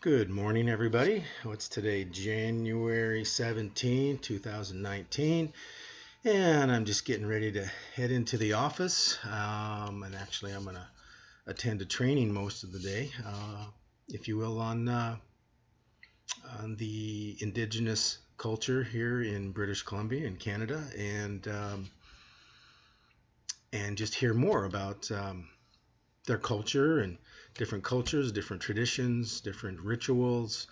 Good morning, everybody. What's today? January 17, 2019. And I'm just getting ready to head into the office. And actually, I'm going to attend a training most of the day, if you will, on the indigenous culture here in British Columbia in Canada, and just hear more about their culture and different cultures, different traditions, different rituals,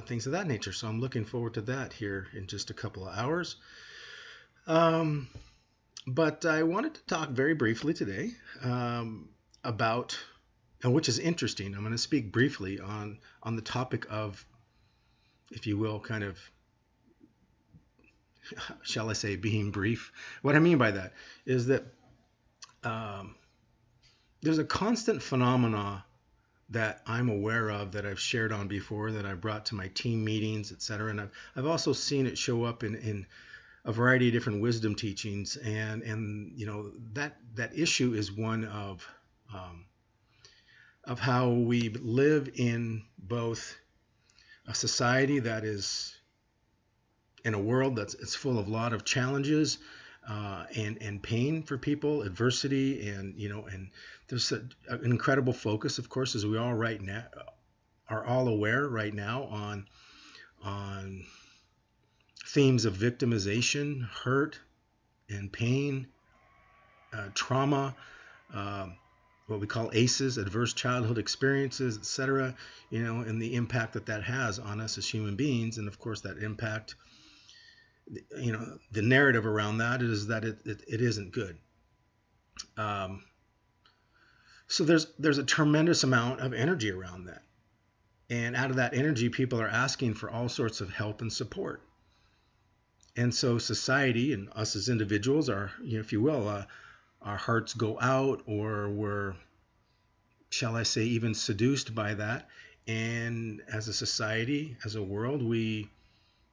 things of that nature. So I'm looking forward to that here in just a couple of hours. But I wanted to talk very briefly today about, and which is interesting. I'm going to speak briefly on the topic of, if you will, kind of, shall I say, being brief. What I mean by that is that there's a constant phenomena that I'm aware of, that I've shared on before, that I've brought to my team meetings, etc. And I've also seen it show up in a variety of different wisdom teachings. And you know, that issue is one of how we live in both a society that is in a world it's full of a lot of challenges and pain for people, adversity, and there's an incredible focus, of course, as we all right now are all aware right now, on themes of victimization, hurt, and pain, trauma, what we call ACEs, adverse childhood experiences, etc. And the impact that has on us as human beings, and of course that impact. The narrative around that is that it isn't good. So there's a tremendous amount of energy around that. And out of that energy, people are asking for all sorts of help and support. And so society and us as individuals are, if you will, our hearts go out, or we're, shall I say, even seduced by that. And as a society, as a world, we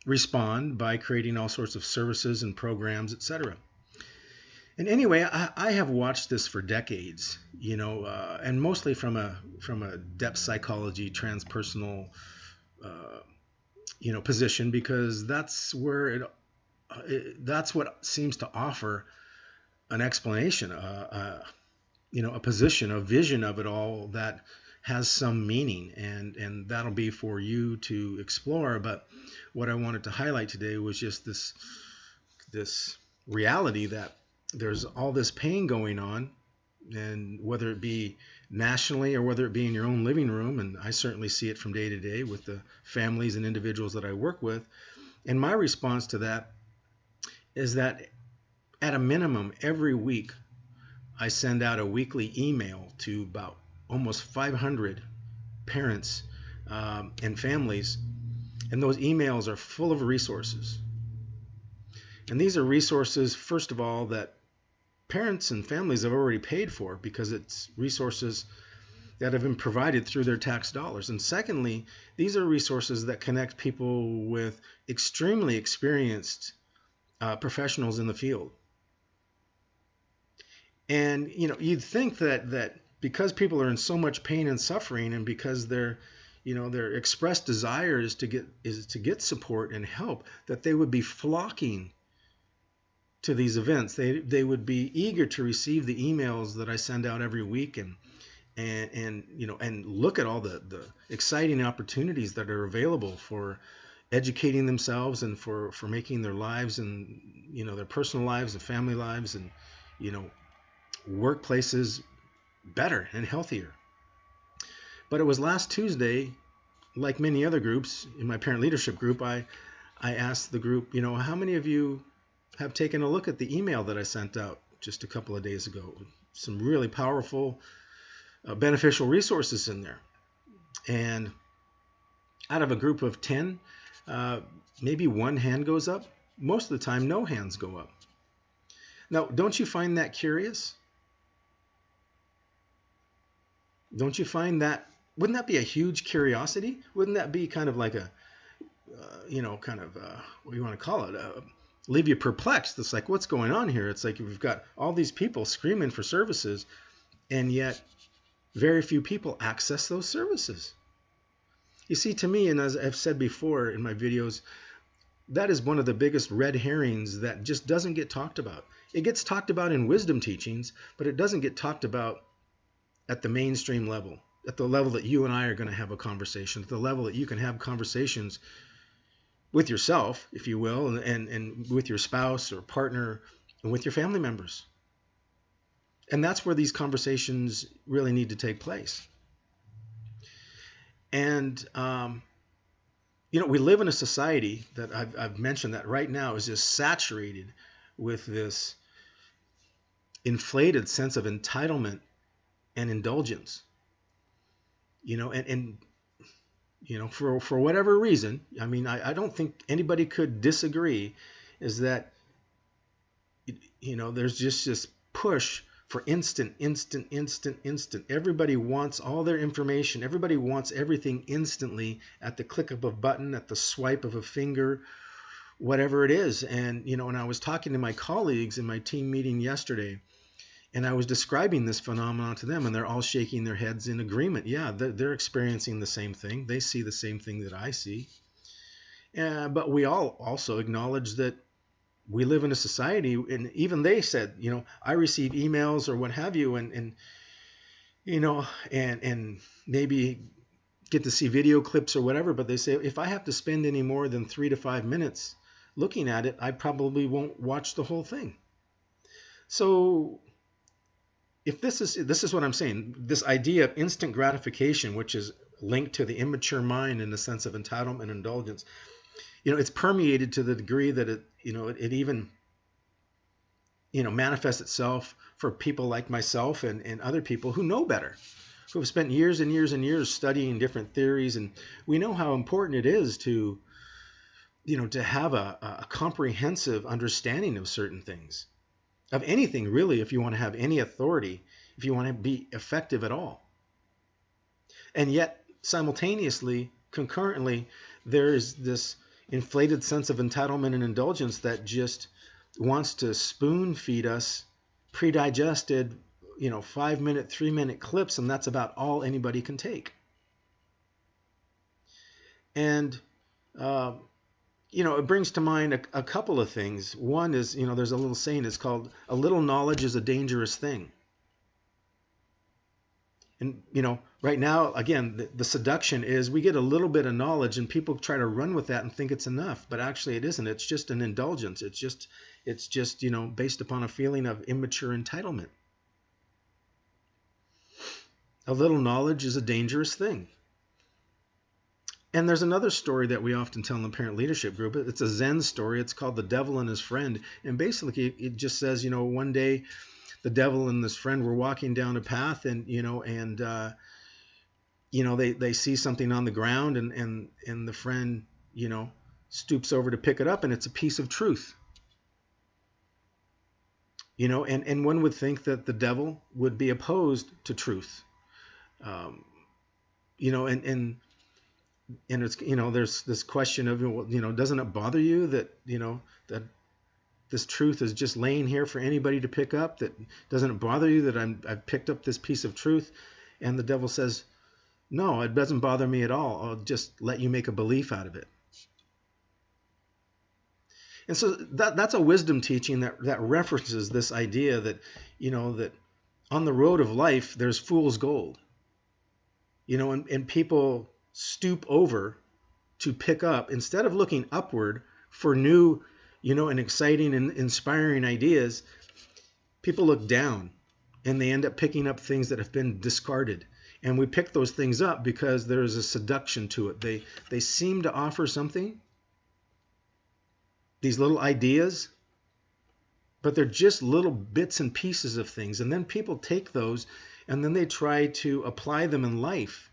respond by creating all sorts of services and programs, etc. And anyway, I have watched this for decades, and mostly from a depth psychology, transpersonal, position, because that's where that's what seems to offer an explanation, a position, a vision of it all that has some meaning, and that'll be for you to explore. But what I wanted to highlight today was just this reality that there's all this pain going on, and whether it be nationally or whether it be in your own living room, and I certainly see it from day to day with the families and individuals that I work with. And my response to that is that at a minimum, every week I send out a weekly email to about almost 500 parents and families, and those emails are full of resources. And these are resources, first of all, that parents and families have already paid for, because it's resources that have been provided through their tax dollars. And secondly, these are resources that connect people with extremely experienced professionals in the field. And you'd think that because people are in so much pain and suffering, and because their expressed desire is to get support and help, that they would be flocking to these events. They would be eager to receive the emails that I send out every week, and look at all the exciting opportunities that are available for educating themselves, and for making their lives, and their personal lives and family lives, and workplaces better and healthier. But it was last Tuesday, like many other groups in my parent leadership group, I asked the group, how many of you have taken a look at the email that I sent out just a couple of days ago? Some really powerful, beneficial resources in there. And out of a group of 10, maybe one hand goes up. Most of the time, no hands go up. Now, don't you find that curious? Don't you find that, wouldn't that be a huge curiosity? Wouldn't that be kind of like a, what do you want to call it? Leave you perplexed. It's like, what's going on here? It's like we've got all these people screaming for services, and yet very few people access those services. You see, to me, and as I've said before in my videos, that is one of the biggest red herrings that just doesn't get talked about. It gets talked about in wisdom teachings, but it doesn't get talked about at the mainstream level, at the level that you and I are going to have a conversation, at the level that you can have conversations with yourself, if you will, and with your spouse or partner and with your family members. And that's where these conversations really need to take place. And, we live in a society that I've mentioned that right now is just saturated with this inflated sense of entitlement and indulgence. For whatever reason, I mean, I don't think anybody could disagree, is that, there's just this push for instant. Everybody wants all their information. Everybody wants everything instantly at the click of a button, at the swipe of a finger, whatever it is. And, and I was talking to my colleagues in my team meeting yesterday, and I was describing this phenomenon to them, and they're all shaking their heads in agreement. Yeah, they're experiencing the same thing. They see the same thing that I see. But we all also acknowledge that we live in a society, and even they said, I receive emails or what have you, and maybe get to see video clips or whatever, but they say, if I have to spend any more than 3 to 5 minutes looking at it, I probably won't watch the whole thing. So if this is what I'm saying, this idea of instant gratification, which is linked to the immature mind in the sense of entitlement and indulgence, it's permeated to the degree that it even, manifests itself for people like myself and other people who know better, who have spent years and years and years studying different theories. And we know how important it is to have a comprehensive understanding of certain things, of anything really, if you want to have any authority, if you want to be effective at all. And yet, simultaneously, concurrently, there is this inflated sense of entitlement and indulgence that just wants to spoon feed us pre-digested, 5-minute, 3-minute clips, and that's about all anybody can take. And, it brings to mind a couple of things. One is, there's a little saying, it's called, a little knowledge is a dangerous thing. And, right now, again, the seduction is we get a little bit of knowledge and people try to run with that and think it's enough. But actually it isn't. It's just an indulgence. It's just based upon a feeling of immature entitlement. A little knowledge is a dangerous thing. And there's another story that we often tell in the Parent Leadership Group. It's a Zen story. It's called The Devil and His Friend. And basically it just says, one day the devil and this friend were walking down a path, and they see something on the ground, and the friend stoops over to pick it up, and it's a piece of truth. And one would think that the devil would be opposed to truth. And it's there's this question of doesn't it bother you that that this truth is just laying here for anybody to pick up? That doesn't it bother you that I've picked up this piece of truth? And the devil says, no, it doesn't bother me at all. I'll just let you make a belief out of it. And so that's a wisdom teaching that references this idea that that on the road of life there's fool's gold. And people stoop over to pick up, instead of looking upward for new and exciting and inspiring ideas, people look down and they end up picking up things that have been discarded. And we pick those things up because there is a seduction to it. They seem to offer something, these little ideas, but they're just little bits and pieces of things. And then people take those and then they try to apply them in life.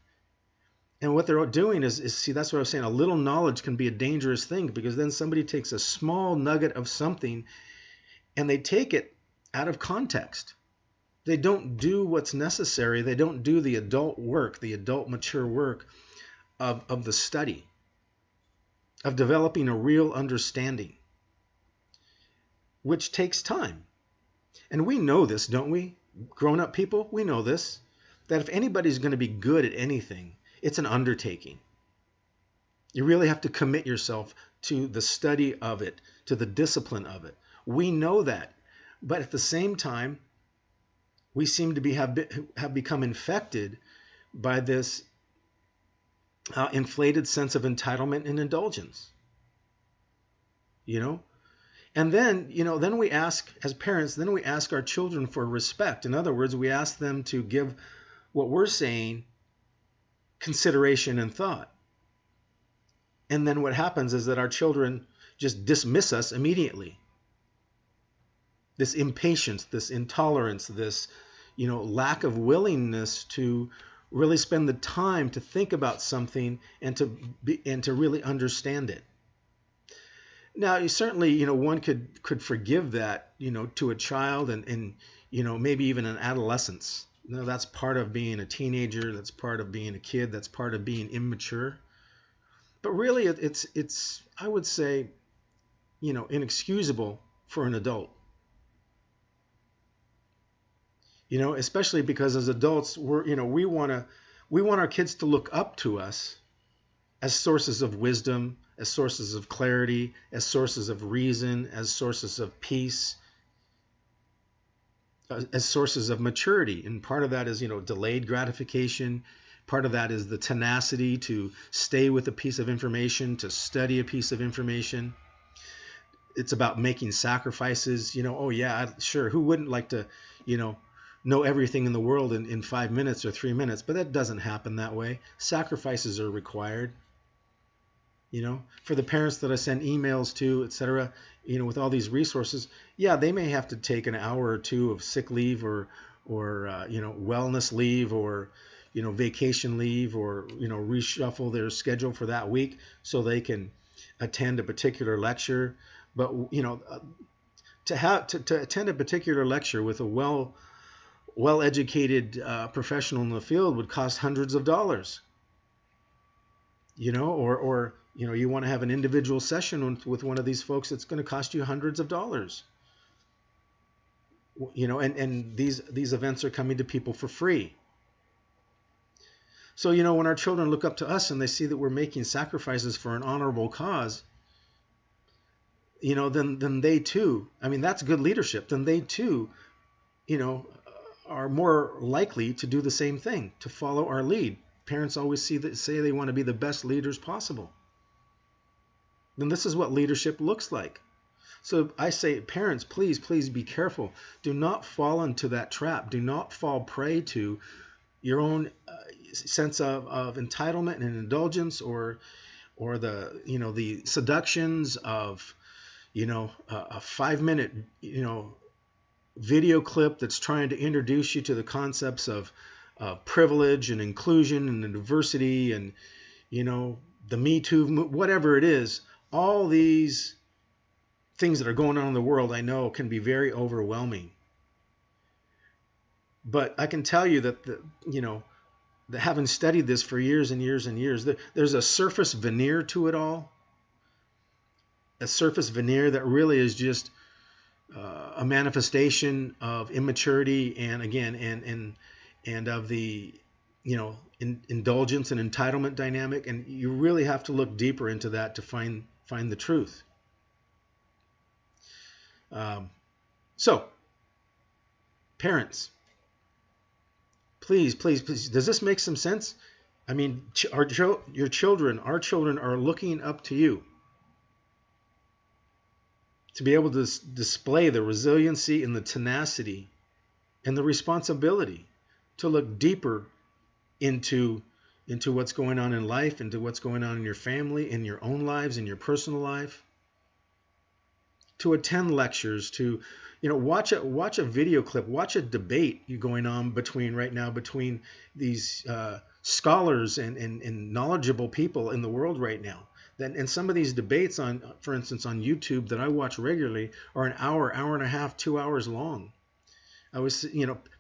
And what they're doing is see, that's what I was saying, a little knowledge can be a dangerous thing, because then somebody takes a small nugget of something and they take it out of context. They don't do what's necessary. They don't do the adult work, the adult mature work of the study, of developing a real understanding, which takes time. And we know this, don't we? Grown-up people, we know this, that if anybody's going to be good at anything, it's an undertaking. You really have to commit yourself to the study of it, to the discipline of it. We know that. But at the same time, we seem to have become infected by this inflated sense of entitlement and indulgence. You know? And then, then we ask, as parents, then we ask our children for respect. In other words, we ask them to give what we're saying consideration and thought. And then what happens is that our children just dismiss us immediately. This impatience, this intolerance, this, lack of willingness to really spend the time to think about something and to really understand it. Now, you certainly, one could forgive that, to a child and maybe even an adolescence. That's part of being a teenager. That's part of being a kid. That's part of being immature. But really, it's I would say, inexcusable for an adult. Especially because as adults, we want our kids to look up to us as sources of wisdom, as sources of clarity, as sources of reason, as sources of peace, as sources of maturity. And part of that is, delayed gratification. Part of that is the tenacity to stay with a piece of information, to study a piece of information. It's about making sacrifices. Oh yeah, sure. Who wouldn't like to, know everything in the world in 5 minutes or 3 minutes? But that doesn't happen that way. Sacrifices are required. For the parents that I send emails to, etc., with all these resources, yeah, they may have to take an hour or two of sick leave or wellness leave or, vacation leave or, reshuffle their schedule for that week so they can attend a particular lecture. But, to attend a particular lecture with a well-educated professional in the field would cost hundreds of dollars. Or you want to have an individual session with one of these folks, it's going to cost you hundreds of dollars. And these events are coming to people for free. So, when our children look up to us and they see that we're making sacrifices for an honorable cause, then they too, that's good leadership. Then they too, are more likely to do the same thing, to follow our lead. Parents always say they want to be the best leaders possible. Then this is what leadership looks like. So I say, parents, please be careful. Do not fall into that trap. Do not fall prey to your own sense of entitlement and indulgence, or the the seductions of a 5-minute video clip that's trying to introduce you to the concepts of privilege and inclusion and diversity and the Me Too movement, whatever it is. All these things that are going on in the world, I know, can be very overwhelming. But I can tell you that that having studied this for years and years and years, there's a surface veneer to it all. A surface veneer that really is just a manifestation of immaturity and of the indulgence and entitlement dynamic, and you really have to look deeper into that to find the truth. So, parents, please, does this make some sense? Our children are looking up to you to be able to display the resiliency and the tenacity and the responsibility to look deeper into what's going on in life, into what's going on in your family, in your own lives, in your personal life, to attend lectures, to watch a video clip, watch a debate going on between these scholars and knowledgeable people in the world right now. And some of these debates for instance, on YouTube that I watch regularly are an hour and a half, 2 hours long.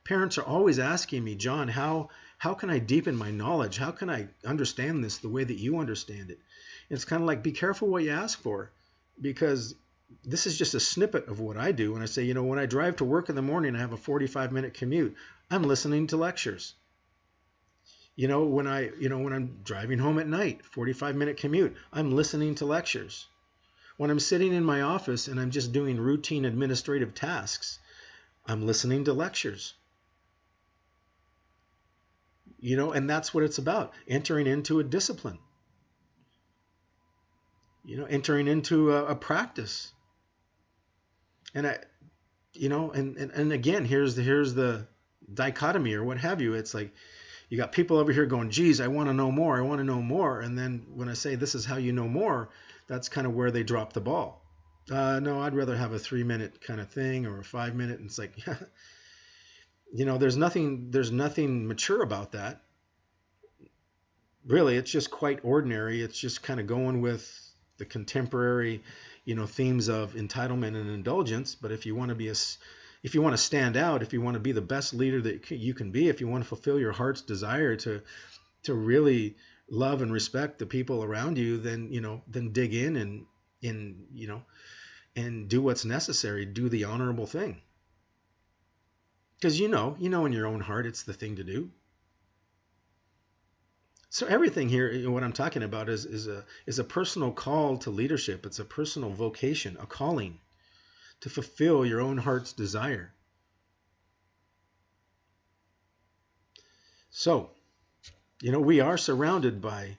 Parents are always asking me, John, how can I deepen my knowledge? How can I understand this the way that you understand it? And it's kind of like, be careful what you ask for, because this is just a snippet of what I do. And I say, when I drive to work in the morning, I have a 45-minute commute. I'm listening to lectures. When I'm driving home at night, 45-minute commute, I'm listening to lectures. When I'm sitting in my office and I'm just doing routine administrative tasks, I'm listening to lectures. And that's what it's about, entering into a discipline, entering into a practice. And and again, here's the dichotomy or what have you. It's like you got people over here going, geez, I want to know more. I want to know more. And then when I say this is how you know more, that's kind of where they drop the ball. No, I'd rather have a 3-minute kind of thing or a 5-minute. And it's like, there's nothing mature about that. Really, it's just quite ordinary. It's just kind of going with the contemporary, themes of entitlement and indulgence. But if you want to stand out, if you want to be the best leader that you can be, if you want to fulfill your heart's desire to really love and respect the people around you, then dig in and do what's necessary, do the honorable thing. Because in your own heart, it's the thing to do. So everything here, what I'm talking about is a personal call to leadership. It's a personal vocation, a calling to fulfill your own heart's desire. So, we are surrounded by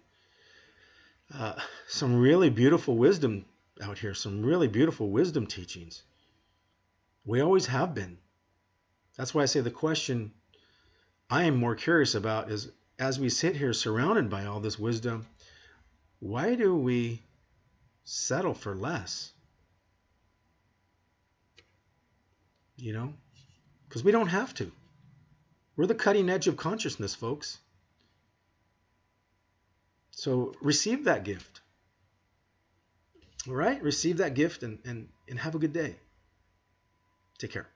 some really beautiful wisdom out here, some really beautiful wisdom teachings. We always have been. That's why I say the question I am more curious about is, as we sit here surrounded by all this wisdom, why do we settle for less? Because we don't have to. We're the cutting edge of consciousness, folks. So receive that gift. All right? Receive that gift and have a good day. Take care.